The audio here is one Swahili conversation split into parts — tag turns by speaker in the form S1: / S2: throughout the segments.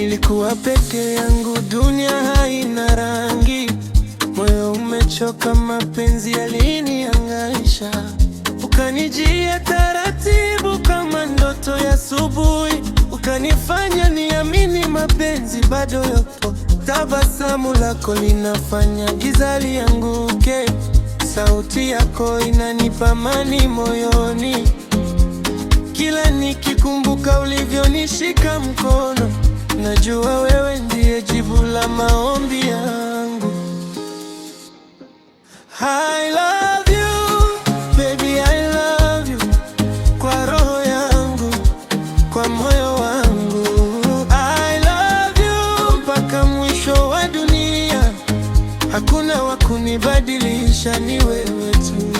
S1: Nilikuwa peke yangu, dunia haina rangi. Moyo umechoka, mapenzi yalinihangaisha. Ukanijia taratibu kama ndoto ya asubuhi, ukanifanya niamini mapenzi bado yapo. Tabasamu lako linafanya giza lianguke, sauti yako inanipa amani moyoni. Kila nikikumbuka ulivyonishika mkono, najua wewe ndiye jibu la maombi yangu. I love you, baby, I love you. Kwa roho yangu, kwa moyo wangu, I love you mpaka mwisho wa dunia. Hakuna wa kunibadilisha, ni wewe tu.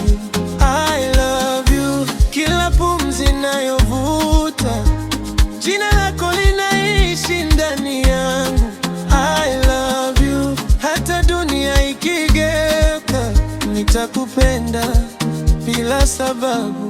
S1: I love you, kila pumzi nayovuta, jina lako linaishi ndani yangu. I love you, hata dunia ikigeuka, nitakupenda bila sababu.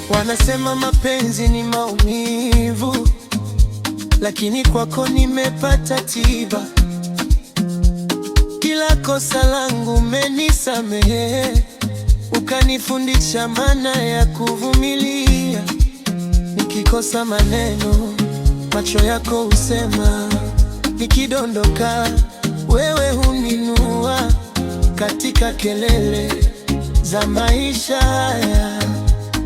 S1: Wanasema mapenzi ni maumivu, lakini kwako nimepata tiba. Kila kosa langu umenisamehe, ukanifundisha maana ya kuvumilia. Nikikosa maneno, macho yako husema. Nikidondoka, wewe huninua. Katika kelele za maisha haya,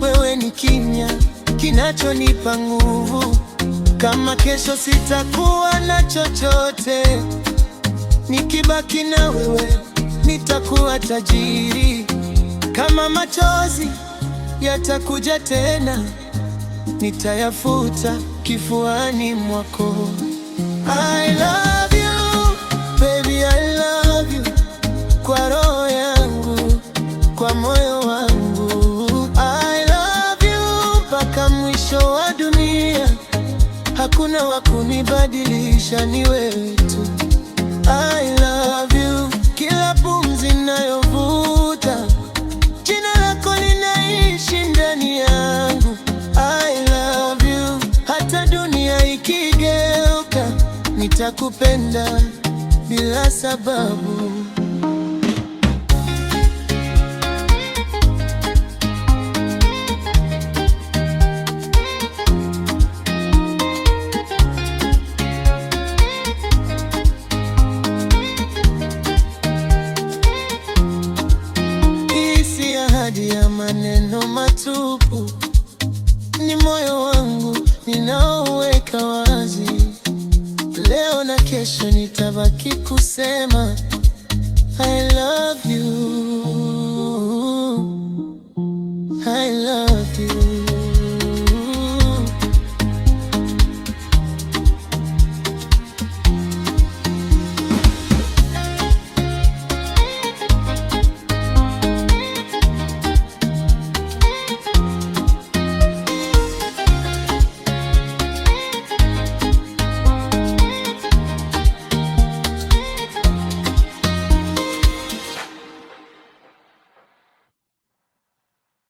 S1: wewe ni kimya kinachonipa nguvu. Kama kesho sitakuwa na chochote, nikibaki na wewe nitakuwa tajiri. Kama machozi yatakuja tena, nitayafuta kifuani mwako. I love you, baby, I love you. Kwa roho yangu, kwa moyo wangu, I love you mpaka mwisho wa dunia. Hakuna wa kunibadilisha, ni wewe tu. I love you, kila pumzi nayovuta, jina lako linaishi ndani yangu. I love you, hata dunia ikigeuka, nitakupenda bila sababu. Ya maneno matupu, ni moyo wangu ninaoweka wazi. Leo na kesho nitabaki kusema I love you, I